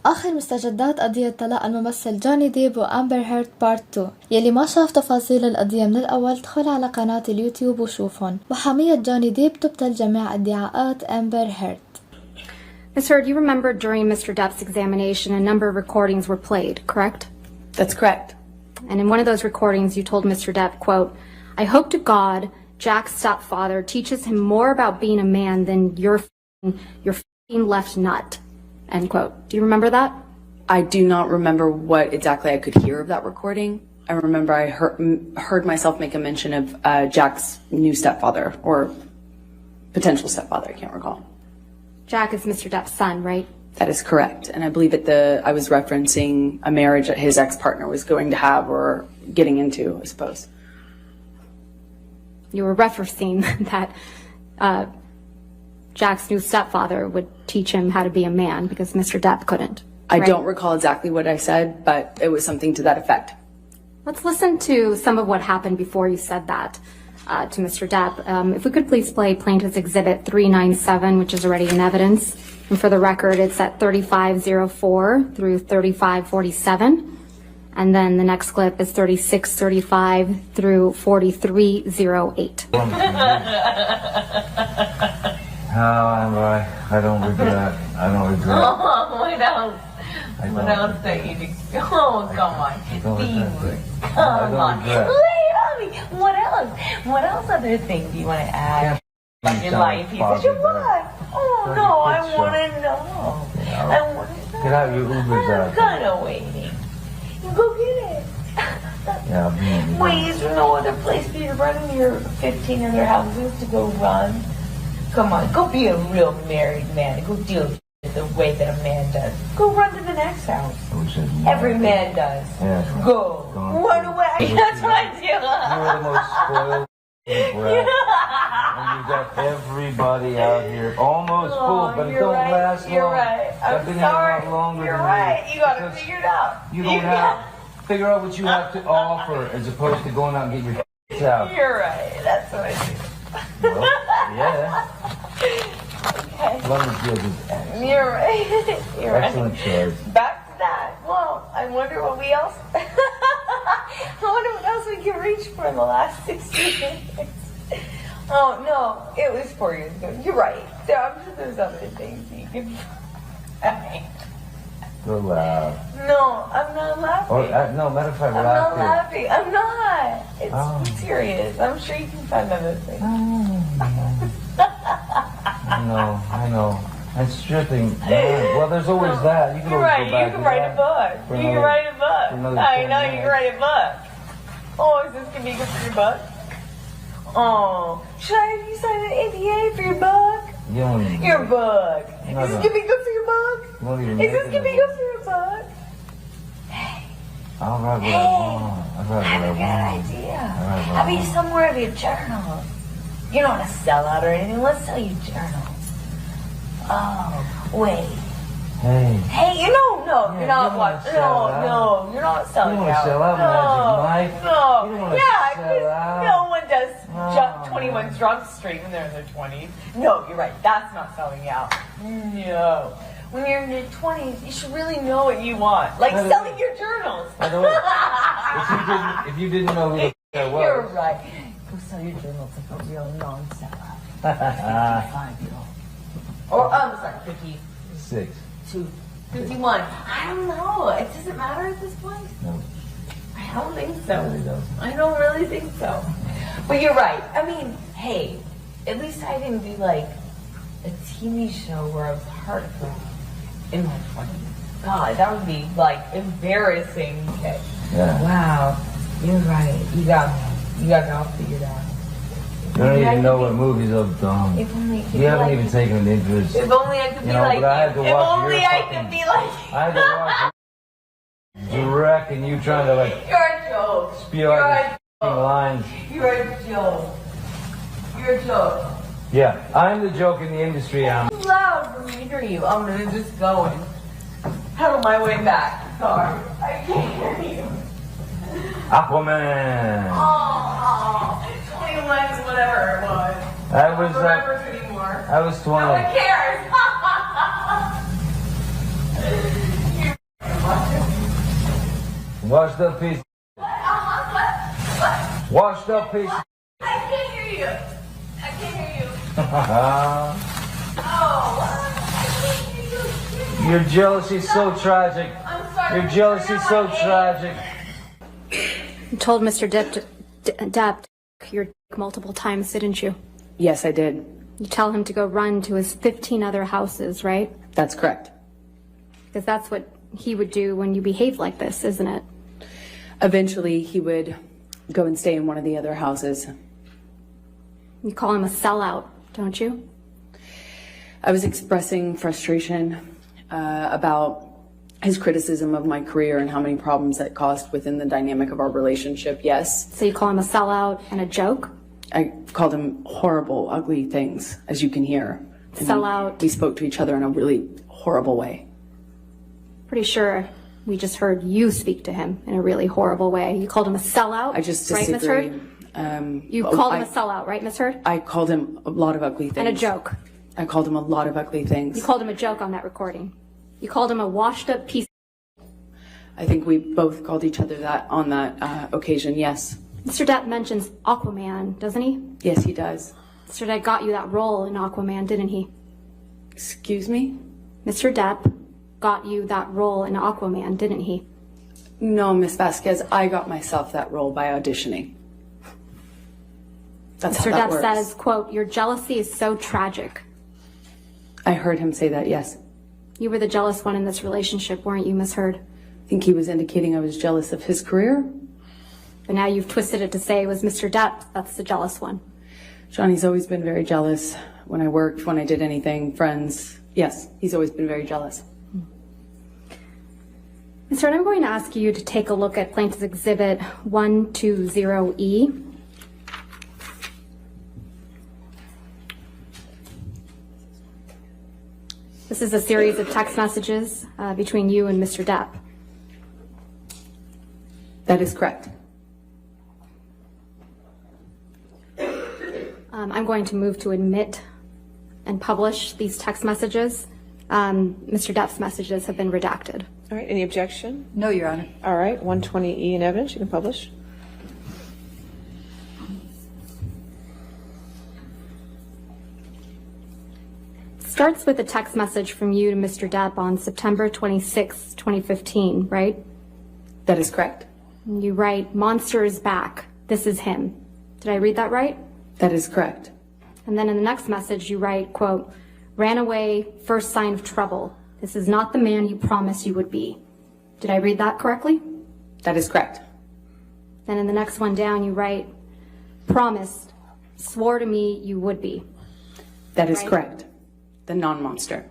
آخر مستجدات قضية طلاق الممثل جوني ديب وامبر هيرد بارت 2. يلي ما شاف تفاصيل القضية من الأول دخل على قناة اليوتيوب وشوفهم. محامية جوني ديب تبطل جميع ادعاءات امبر هيرد. Ms. Heard, you remember during Mr. Depp's examination a number of recordings were played, correct? That's correct. And in one of those recordings you told Mr. Depp, quote, "I hope to God Jack's stepfather teaches him more about being a man than your f***ing left nut," end quote. Do you remember that? I do not remember what exactly I could hear of that recording. I remember I heard myself make a mention of Jack's new stepfather or potential stepfather. I can't recall. Jack is Mr. Depp's son, right? That is correct. And I believe I was referencing a marriage that his ex-partner was going to have or getting into, I suppose. You were referencing that Jack's new stepfather would teach him how to be a man because Mr. Depp couldn't. I right? don't recall exactly what I said, but it was something to that effect. Let's listen to some of what happened before you said that to Mr. Depp. If we could please play Plaintiff's Exhibit 397, which is already in evidence. And for the record, it's at 3504 through 3547. And then the next clip is 3635 through 4308. I don't regret. I don't regret. Oh, what else don't you do? Oh, come on. Come on. Lay it on me. What else? What else other things do you want to add? About your life? You said you what? Oh, no, I want to know. I want to know. Get out your Ubers out. I'm kind of waiting. You go get it. Yeah, I'm being. Wait, is there no other place for you to run in your 15 other houses to go run? Come on, go be a real married man and go deal with it the way that a man does. Go run to the next house. Every man does. Yeah. Go. Run away. That's what I do. You're the most spoiled brat. And you got everybody out here almost full, but it don't last long. You're right. I'm sorry. You're right. You got to figure it out. You don't have figure out what you have to offer as opposed to going out and get your out. You're right. That's what I do. Well, yeah. Okay. Lemon field is You're right. You're excellent choice. Back to that. Well, I wonder what we else. I wonder what else we can reach for in the last 60 minutes. Oh no, it was 4 years ago. You're right. I'm sure there's other things you can find. Go loud. No, I'm not laughing. No, matter of fact, I'm not laughing. I'm not. It's serious. I'm sure you can find other things. I know. And stripping. Well, there's always that. You can You're always right. go back You can to write that a book. You can write a book. I know you can write a book. Oh, is this gonna be good for your book? Oh, should I have you sign an NDA for your book? Your book. Is this gonna be good for your book? Is this gonna be good for your book? Hey. I'll write what I want. I have a good idea. How about you sell more of your journals? You don't want to sell out or anything. Let's sell you journals. Oh, wait. Hey, you're not what? No, you're not selling you don't out. Sell out Magic Mike. No, You don't because no one does 21 Drunk Street when they're in their 20s. No, you're right. That's not selling out. No. When you're in your 20s, you should really know what you want. Like selling your journals. If you didn't know who the I was. You're right. Go sell your journals like a real non-seller. 55-year-old. Or, I'm sorry, 56. 51. I don't know. It doesn't matter at this point. No. I don't think so. It really doesn't. I don't really think so. But you're right. I mean, hey, at least I didn't do like a TV show where I was heartbroken in my 20s. God, that would be like embarrassing. Okay. Yeah. Wow. You're right. You got me. You got it all figured out. You don't even know what movies I've done. If only You haven't even taken an interest. If only I could be like but I had to you. If watch only your I fucking- could be like you. I had to watch direct and you trying to like You're a joke. spew out these lines. You're a joke. You're a joke. Yeah, I'm the joke in the industry. I'm Too loud for me to hear you. I'm gonna just go and pedal my way back. Sorry, I can't hear you. Aquaman. Oh, 21, whatever it was. I was I don't remember anymore. I was 20. No one cares. Washed up piece. Washed up piece. I can't hear you. I can't hear you. Your jealousy is so tragic. I'm sorry. Your jealousy is so tragic. You told Mr. Depp your dick multiple times, didn't you? Yes, I did. You tell him to go run to his 15 other houses, right? That's correct. Because that's what he would do when you behave like this, isn't it? Eventually, he would go and stay in one of the other houses. You call him a sellout, don't you? I was expressing frustration about his criticism of my career and how many problems that caused within the dynamic of our relationship, yes. So you call him a sellout and a joke? I called him horrible, ugly things, as you can hear. And Sellout. We spoke to each other in a really horrible way. Pretty sure we just heard you speak to him in a really horrible way. You called him a sellout, I just right, Ms. disagree. Heard? You called him a sellout, right, Ms. Heard? I called him a lot of ugly things. And a joke. I called him a lot of ugly things. You called him a joke on that recording. You called him a washed up piece. I think we both called each other that on that occasion, yes. Mr. Depp mentions Aquaman, doesn't he? Yes, he does. Mr. Depp got you that role in Aquaman, didn't he? Excuse me? Mr. Depp got you that role in Aquaman, didn't he? No, Miss Vasquez, I got myself that role by auditioning. That's Mr. how that Depp works. says, quote, your jealousy is so tragic. I heard him say that, yes. You were the jealous one in this relationship, weren't you, Miss Heard? I think he was indicating I was jealous of his career. But now you've twisted it to say it was Mr. Depp that's the jealous one. Johnny's always been very jealous when I worked, when I did anything, friends. Yes, he's always been very jealous. Ms. Heard, I'm going to ask you to take a look at Plaintiff's Exhibit 120E. This is a series of text messages between you and Mr. Depp. That is correct. I'm going to move to admit and publish these text messages. Mr. Depp's messages have been redacted. All right, any objection? No, Your Honor. All right, 120E in evidence, you can publish. Starts with a text message from you to Mr. Depp on September 26, 2015, right? That is correct. You write, monster is back. This is him. Did I read that right? That is correct. And then in the next message, you write, quote, ran away, first sign of trouble. This is not the man you promised you would be. Did I read that correctly? That is correct. Then in the next one down, you write, promised, swore to me you would be. That is Right. correct. The non-monster.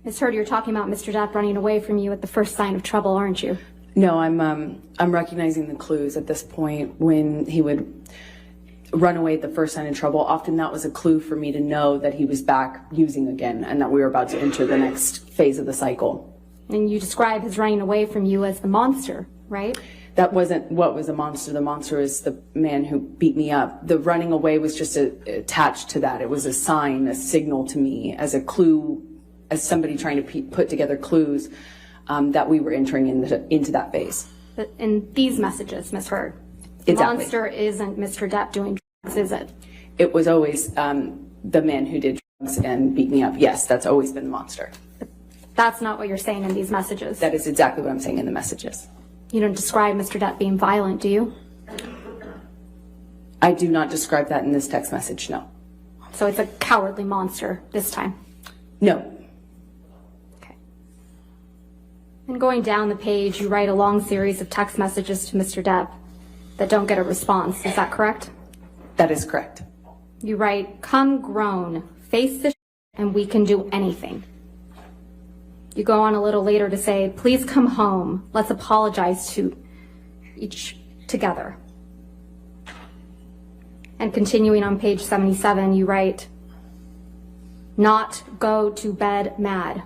Ms. Heard, you're talking about Mr. Depp running away from you at the first sign of trouble, aren't you? No, I'm recognizing the clues at this point. When he would run away at the first sign of trouble, often that was a clue for me to know that he was back using again and that we were about to enter the next phase of the cycle. And you describe his running away from you as the monster, right? That wasn't what was a monster. The monster is the man who beat me up. The running away was just attached to that. It was a sign, a signal to me, as a clue, as somebody trying to put together clues that we were entering into that phase. But in these messages, Ms. Heard, the Exactly. monster isn't Mr. Depp doing drugs, is it? It was always the man who did drugs and beat me up. Yes, that's always been the monster. That's not what you're saying in these messages. That is exactly what I'm saying in the messages. You don't describe Mr. Depp being violent, do you? I do not describe that in this text message, no. So it's a cowardly monster this time. No. Okay. And going down the page, you write a long series of text messages to Mr. Depp that don't get a response. Is that correct? That is correct. You write, come grown, face the and we can do anything. You go on a little later to say, please come home. Let's apologize to each together. And continuing on page 77, you write, not go to bed mad.